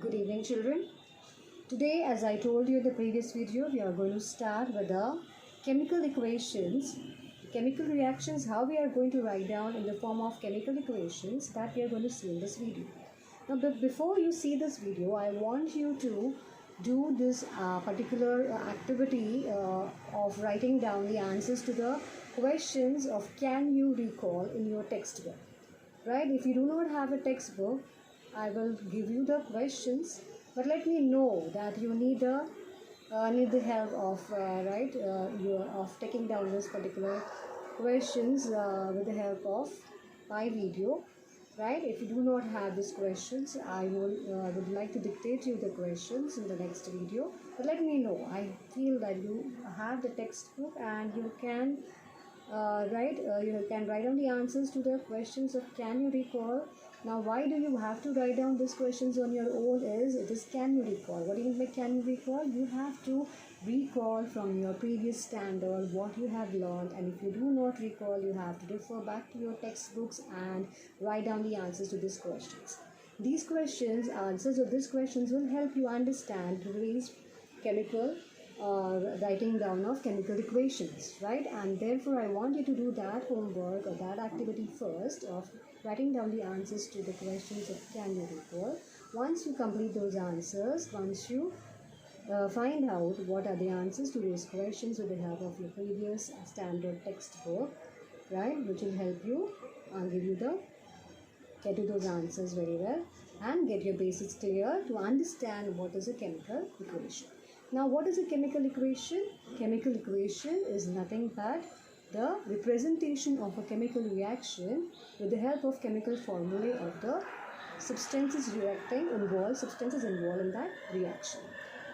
Good evening, children. Today, as I told you in the previous video, we are going to start with the chemical equations, chemical reactions, how we are going to write down in the form of chemical equations that we are going to see in this video. Now, but before you see this video, I want you to do this particular activity of writing down the answers to the questions of can you recall in your textbook. Right? If you do not have a textbook, I will give you the questions, but let me know that you need the help of of taking down this particular questions with the help of my video. Right? If you do not have these questions, I would like to dictate you the questions in the next video. But let me know. I feel that you have the textbook and you can you can write down the answers to the questions of can you recall. Now, why do you have to write down these questions on your own is it is can you recall. What do you mean by can you recall? You have to recall from your previous standard what you have learned, and if you do not recall, you have to refer back to your textbooks and write down the answers to these questions. These questions, answers of these questions will help you understand today's chemical writing down of chemical equations, right? And therefore I want you to do that homework or that activity first of writing down the answers to the questions of can you recall. Once you complete those answers, once you find out what are the answers to those questions with the help of your previous standard textbook, right, which will help you give you the get to those answers very well and get your basics clear to understand what is a chemical equation. Now, what is a chemical equation? Chemical equation is nothing but the representation of a chemical reaction with the help of chemical formulae of the substances involved in that reaction.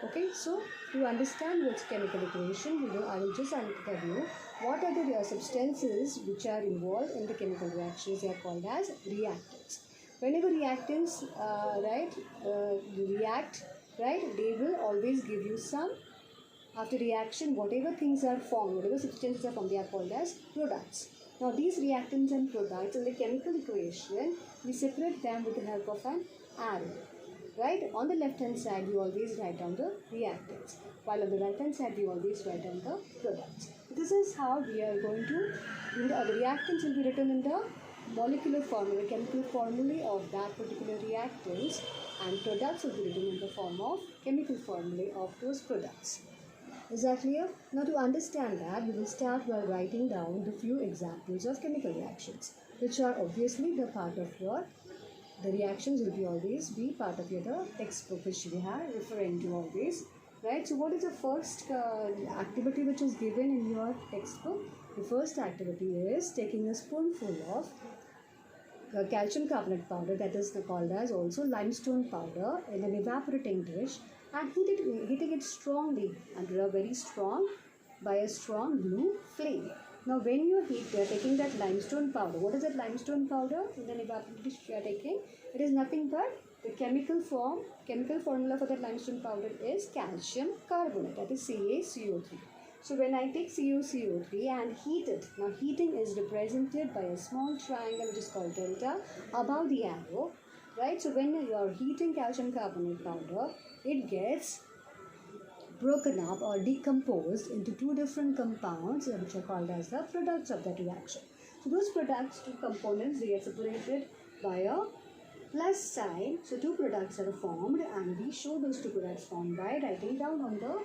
Okay, so to understand what's chemical equation, I will just tell you what are the substances which are involved in the chemical reactions. They are called as reactants. Whenever reactants react, right, they will always give you some, after reaction, whatever things are formed, whatever substances are formed, they are called as products. Now, these reactants and products in the chemical equation, we separate them with the help of an arrow. Right? On the left hand side, we always write down the reactants, while on the right hand side, we always write down the products. This is how we are going to, the reactants will be written in the molecular formula, chemical formulae of that particular reactants, and products will be written in the form of chemical formulae of those products. Is that clear? Now, to understand that, we will start by writing down the few examples of chemical reactions, which are obviously the part of your, the reactions will be always be part of your textbook, which we are referring to always. Right? So, what is the first activity which is given in your textbook? The first activity is taking a spoonful of calcium carbonate powder, that is called as also limestone powder, in an evaporating dish and heating it strongly under a very strong, by a strong blue flame. Now, when you are taking that limestone powder, what is that limestone powder in an evaporating dish you are taking? It is nothing but the chemical formula for that limestone powder is calcium carbonate, that is CaCO3. So, when I take CuCO3 and heat it, now heating is represented by a small triangle which is called delta above the arrow, right? So, when you are heating calcium carbonate powder, it gets broken up or decomposed into two different compounds which are called as the products of that reaction. So, those products, two components, they are separated by a plus sign. So, two products are formed and we show those two products formed by writing down on the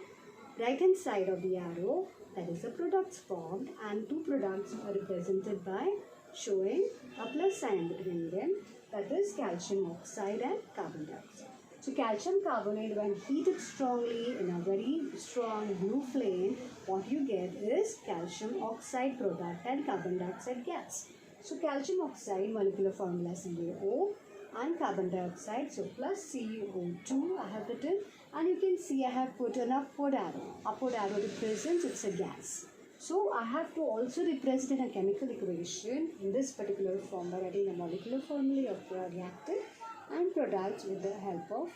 right hand side of the arrow, that is the products formed, and two products are represented by showing a plus sign between them, that is calcium oxide and carbon dioxide. So, calcium carbonate, when heated strongly in a very strong blue flame, what you get is calcium oxide product and carbon dioxide gas. So, calcium oxide molecular formula CaO and carbon dioxide, so plus CO2 I have written, and you can see I have put an upward arrow. Upward arrow represents it's a gas. So, I have to also represent in a chemical equation in this particular form by writing the molecular formula of the reactant and products with the help of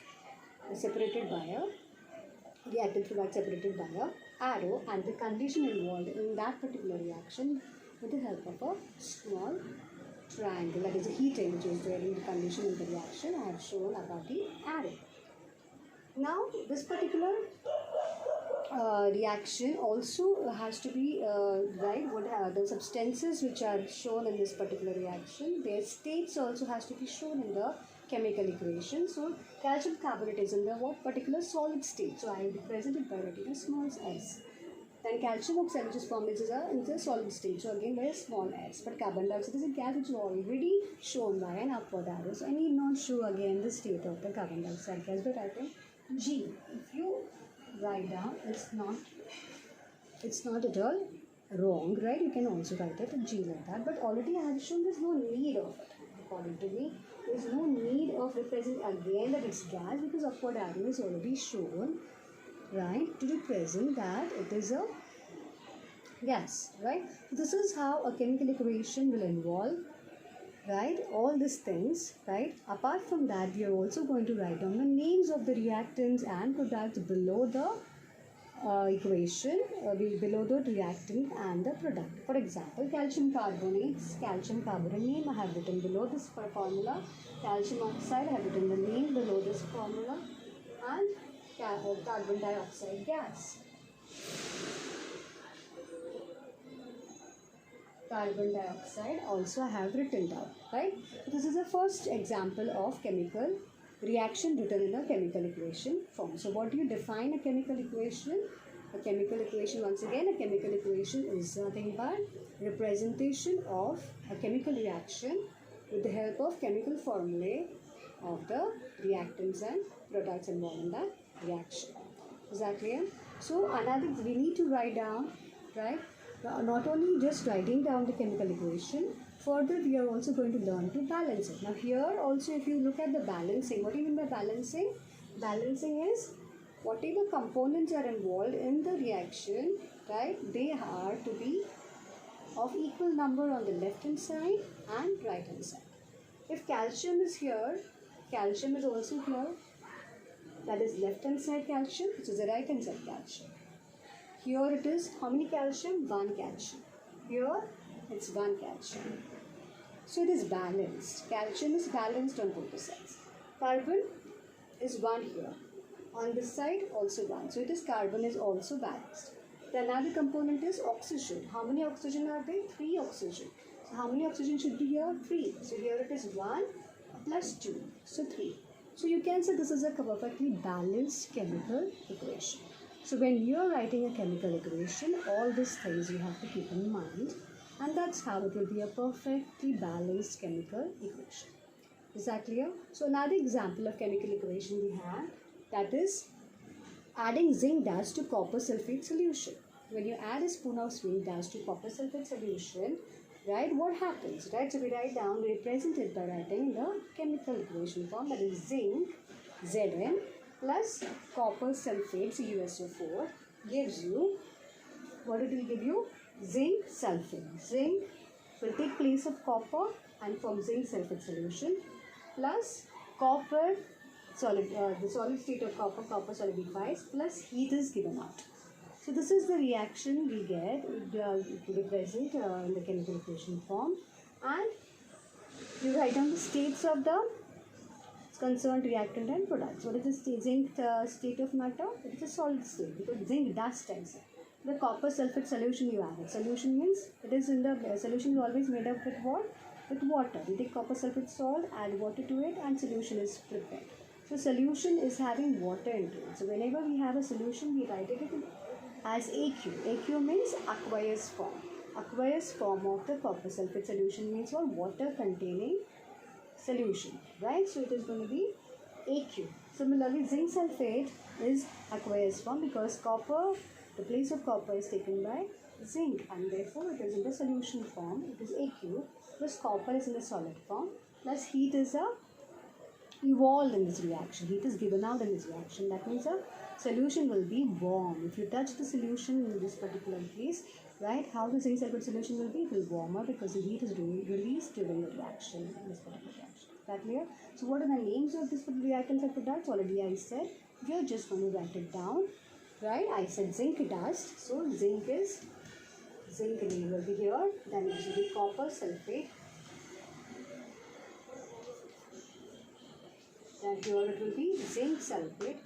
separated by a reactant product separated by a arrow, and the condition involved in that particular reaction with the help of a small triangle, that is a heating, which is during the condition of the reaction I have shown above the arrow. Now this particular reaction also has to be right. What the substances which are shown in this particular reaction, their states also has to be shown in the chemical equation. So calcium carbonate is in the what particular solid state. So I will represent it by writing a small s. Then calcium oxide, which is formed in the solid state. So again by a small s. But carbon dioxide is a gas which is already shown by an upward arrow. So I need not show again the state of the carbon dioxide gas by writing G. If you write down, it's not at all wrong, right? You can also write it G like that. But already I have shown there's no need of it. According to me, there's no need of representing again that it's gas because upward arrow is already shown, right, to represent that it is a gas, right? This is how a chemical equation will involve, right, all these things, right? Apart from that, we are also going to write down the names of the reactants and products below the equation, below the reactant and the product. For example, calcium carbonate name I have written below this formula. Calcium oxide I have written the name below this formula, and carbon dioxide gas. Carbon dioxide also I have written down, right? So this is the first example of chemical reaction written in a chemical equation form. So what do you define a chemical equation? A chemical equation, once again, a chemical equation is nothing but representation of a chemical reaction with the help of chemical formulae of the reactants and products involved in that reaction. Is that clear? So another, we need to write down, right? Not only just writing down the chemical equation, further we are also going to learn to balance it. Now here also, if you look at the balancing, what do you mean by balancing? Balancing is whatever components are involved in the reaction, right, they are to be of equal number on the left hand side and right hand side. If calcium is here, calcium is also here, that is left hand side calcium, which is the right hand side calcium. Here it is, how many calcium? 1 calcium. Here it's 1 calcium. So it is balanced. Calcium is balanced on both the sides. Carbon is 1 here. On this side also 1. So it is carbon is also balanced. The another component is oxygen. How many oxygen are there? 3 oxygen. So how many oxygen should be here? 3. So here it is 1 plus 2. So 3. So you can say this is a perfectly balanced chemical equation. So when you are writing a chemical equation, all these things you have to keep in mind, and that's how it will be a perfectly balanced chemical equation. Is that clear? So another example of chemical equation we have, that is adding zinc dust to copper sulfate solution. When you add a spoon of zinc dust to copper sulfate solution, right, what happens, right? So we write down, we represent it by writing the chemical equation form, that is zinc Zn plus copper sulfate CuSO4 gives you, what it will give you? Zinc sulfate. Zinc will take place of copper and form zinc sulfate solution plus copper solid, the solid state of copper solidifies plus heat is given out. So this is the reaction we get to represent in the chemical equation form, and you write down the states of the concerned reactant and products. What is the zinc state of matter? It is a solid state because zinc dust is the copper sulfate solution you added. Solution means it is in the solution is always made up with what? With water. You take copper sulfate salt, add water to it, and solution is prepared. So solution is having water into it. So whenever we have a solution, we write it as AQ. AQ means aqueous form. Aqueous form of the copper sulfate solution means what? Water containing solution, right? So it is going to be AQ. Similarly, zinc sulfate is aqueous form because copper, the place of copper is taken by zinc, and therefore it is in the solution form. It is AQ plus copper is in the solid form plus heat is evolved in this reaction. Heat is given out in this reaction. That means a solution will be warm. If you touch the solution in this particular place, right, how the zinc sulfate solution will be? It will warmer because the heat is released during the reaction in this particular reaction. Is that clear? So what are the names of this reactants and products? Already I said. We are just going to write it down, right? I said zinc dust. So zinc name will be here. Then it will be copper sulfate. Then here it will be zinc sulfate.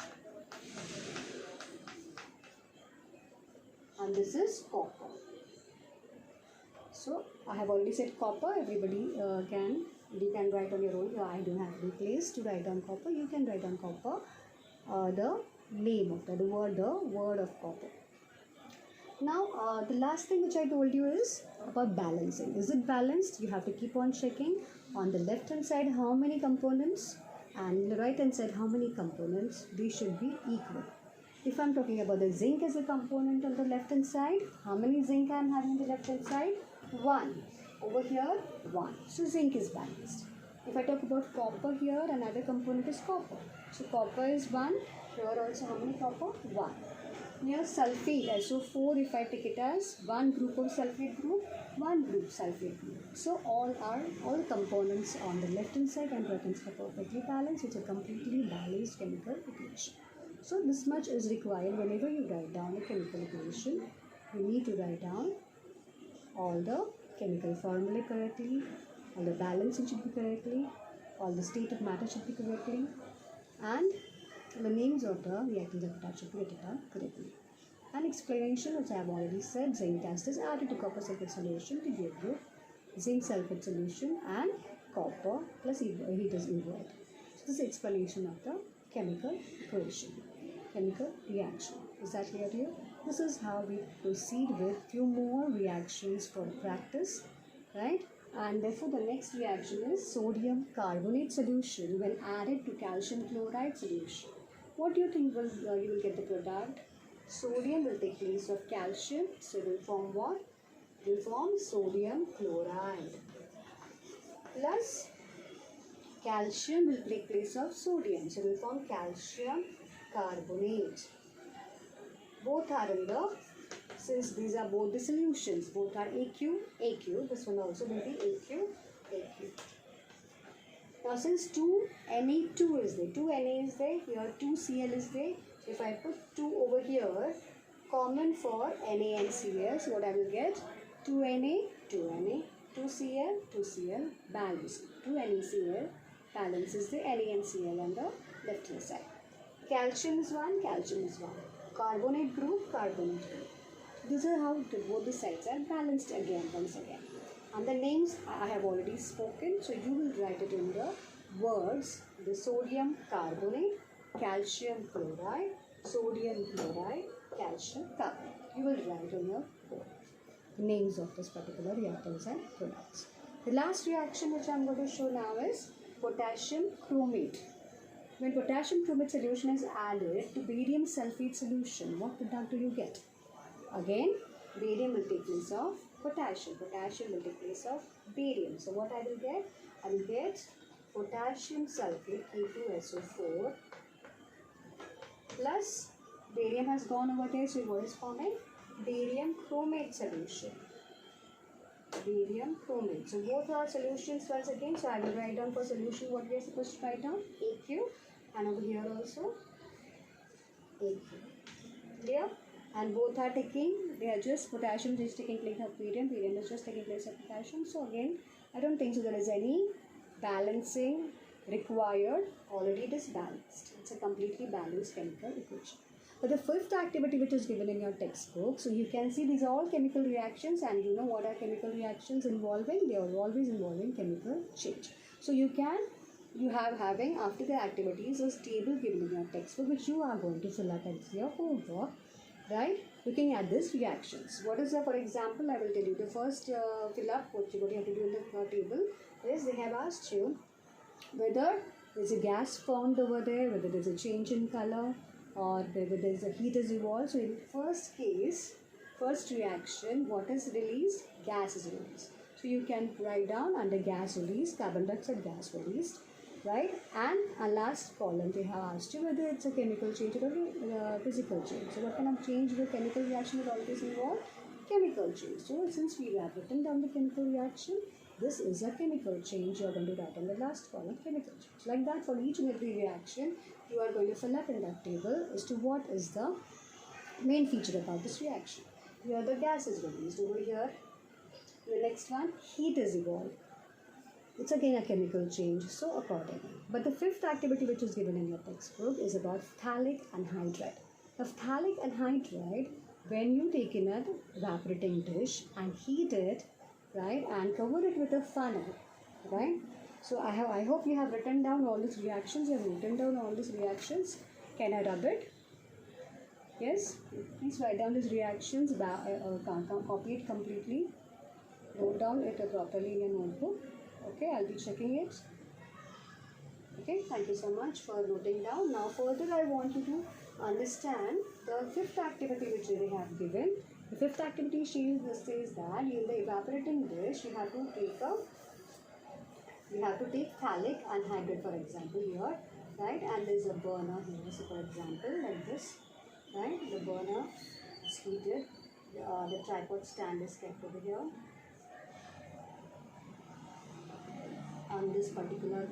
is copper. So I have already said copper. Everybody you can write on your own. I don't have any place to write on copper. You can write on copper the name of the word of copper. Now the last thing which I told you is about balancing. Is it balanced? You have to keep on checking on the left hand side how many components, and the right hand side how many components. They should be equal. If I'm talking about the zinc as a component on the left hand side, how many zinc I'm having on the left hand side? 1. Over here 1. So zinc is balanced. If I talk about copper here, another component is copper. So copper is 1. Here also how many copper? 1. Here sulfate, SO4, if I take it as one group of sulfate group, one group sulfate group. So all the components on the left hand side and right hand side are perfectly balanced. It's a completely balanced chemical equation. So this much is required whenever you write down a chemical equation. You need to write down all the chemical formulae correctly, all the balancing should be correctly, all the state of matter should be correctly, and the names of the reactants of that should be written down correctly. An explanation which I have already said, zinc acid is added to copper sulfate solution to give you zinc sulfate solution and copper plus heat is involved. So this is explanation of the chemical equation, chemical reaction. Is that clear to you? This is how we proceed with few more reactions for practice, right? And therefore the next reaction is sodium carbonate solution when added to calcium chloride solution. What do you think you will get the product? Sodium will take place of calcium, so it will form what? It will form sodium chloride. Plus calcium will take place of sodium, so it will form calcium carbonate. Both are in the, since these are both the solutions, both are AQ, this one also will be AQ. Now since 2 Na2 is there, 2 Na is there, here 2 Cl is there. So if I put 2 over here, common for Na and Cl, so what I will get? 2 Na, 2 Na, 2 Cl, 2 Cl, balance. 2 NaCl, balance is the Na and Cl on the left hand side. Calcium is 1, calcium is 1. Carbonate group, carbonate group. This is how both the sides are balanced once again. And the names I have already spoken, so you will write it in the words, the sodium carbonate, calcium chloride, sodium chloride, calcium carbonate. You will write on your board the names of this particular reactants and products. The last reaction which I am going to show now is potassium chromate. When potassium chromate solution is added to barium sulfate solution, what product do you get? Again, barium will take place of potassium. Potassium will take place of barium. So what I will get? I will get potassium sulfate K2SO4 plus barium has gone over there, so what is forming? Barium chromate solution. Barium chromate. So both are solutions once again. So I will write down for solution what we are supposed to write down? AQ, and over here also AQ. Clear? And both are taking, they are just potassium is taking place of barium, barium is just taking place of potassium. So again, I don't think so there is any balancing required. Already it is balanced. It's a completely balanced chemical equation. But the fifth activity which is given in your textbook, so you can see these are all chemical reactions, and you know what are chemical reactions involving? They are always involving chemical change. So you have having after the activities a table given in your textbook which you are going to fill up as your homework. Right, looking at these reactions. What is the, for example, I will tell you the first fill up what you have to do in the table is they have asked you whether there's a gas formed over there, whether there's a change in color, or whether there's a heat is evolved. So in the first case, first reaction, what is released? Gas is released. So you can write down under gas released, carbon dioxide gas released. Right, and a last column they have asked you whether it's a chemical change or a physical change. So what kind of change the chemical reaction will always involve? Chemical change. So since we have written down the chemical reaction, this is a chemical change. You are going to write on the last column chemical change. Like that for each and every reaction, you are going to fill up in that table as to what is the main feature about this reaction. Here the gas is released. Over here, the next one, heat is evolved. It's again a chemical change, so accordingly. But the fifth activity which is given in your textbook is about phthalic anhydride. Now phthalic anhydride when you take in an evaporating dish and heat it, right, and cover it with a funnel, right? So I hope you have written down all these reactions. You have written down all these reactions. Can I rub it? Yes. Please write down these reactions. Copy it completely. Note down it properly in your notebook. Okay, I'll be checking it. Okay, thank you so much for noting down. Now further I want you to understand the fifth activity which they have given. The fifth activity says that in the evaporating dish you have to take phthalic anhydride, for example, here, right? And there's a burner here. So for example, like this, right? The burner is heated. The tripod stand is kept over here. On this particular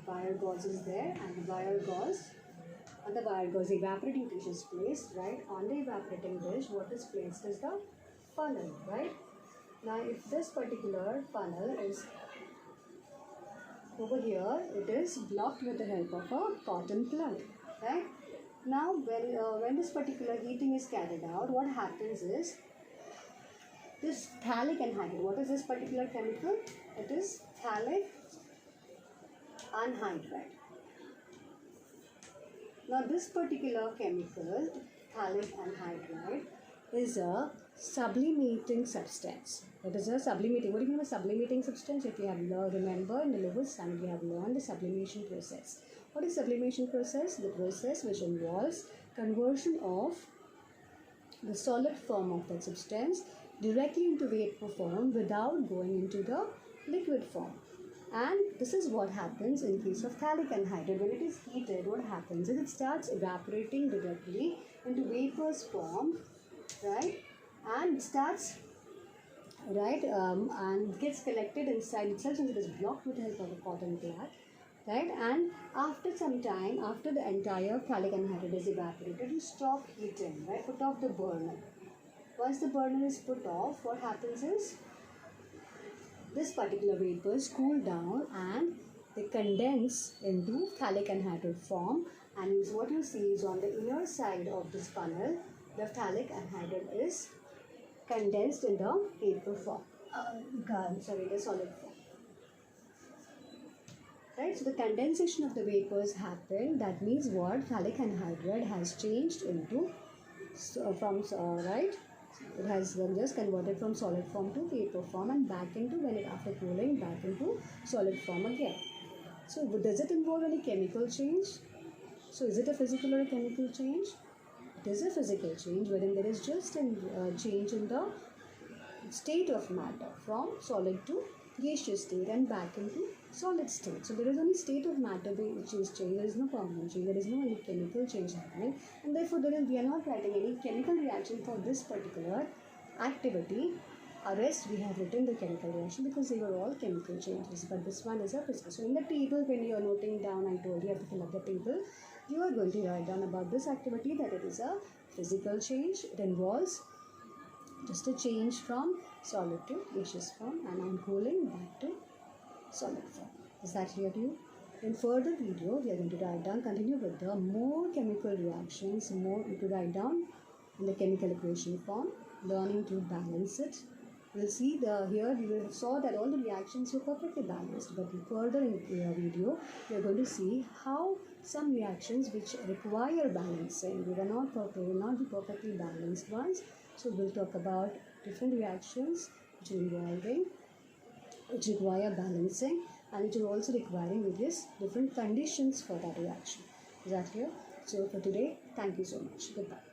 wire gauze is there, and the wire gauze, evaporating dish is placed, right? On the evaporating dish, what is placed is the funnel, right? Now if this particular funnel is over here, it is blocked with the help of a cotton plug, right? Now when this particular heating is carried out, what happens is this phthalic anhydride. What is this particular chemical? It is phthalic anhydride. Now this particular chemical, phthalic anhydride, is a sublimating substance. What is a sublimating? What do you mean by sublimating substance? If you have remember in the lower standard we have learned the sublimation process. What is sublimation process? The process which involves conversion of the solid form of that substance directly into vapor form without going into the liquid form. And this is what happens in case of phthalic anhydride. When it is heated, what happens is it starts evaporating directly into vapor's form, right? And it starts, right, and gets collected inside itself since it is blocked with the help of a cotton plug, right? And after some time, after the entire phthalic anhydride is evaporated, you stop heating, right? Put off the burner. Once the burner is put off, what happens is this particular vapors cool down and they condense into phthalic anhydride form, and what you see is on the inner side of this funnel, the phthalic anhydride is condensed in the vapor form, the solid form. Right, so the condensation of the vapors happened. That means what? Phthalic anhydride has changed into right? It has just converted from solid form to vapor form and back into, when it after cooling, back into solid form again. So does it involve any chemical change? So is it a physical or a chemical change? It is a physical change wherein there is just a change in the state of matter from solid to gaseous state and back into solid state. So there is only state of matter which is changed. There is no permanent change. There is no any chemical change happening, and therefore we are not writing any chemical reaction for this particular activity. Rest we have written the chemical reaction because they were all chemical changes, but this one is a physical. So in the table, when you are noting down, I told you have to fill up the table. You are going to write down about this activity that it is a physical change. It involves just a change from solid to gaseous form and on cooling back to solid form. Is that clear to you? In further video, we are going to write down, continue with the more chemical reactions, more to write down in the chemical equation form, learning to balance it. We'll see here we saw that all the reactions were perfectly balanced, but further in the video, we are going to see how some reactions which require balancing, they will not be perfectly balanced ones. So we'll talk about different reactions which require balancing and which are also requiring various different conditions for that reaction. Is that clear? So for today, thank you so much. Goodbye.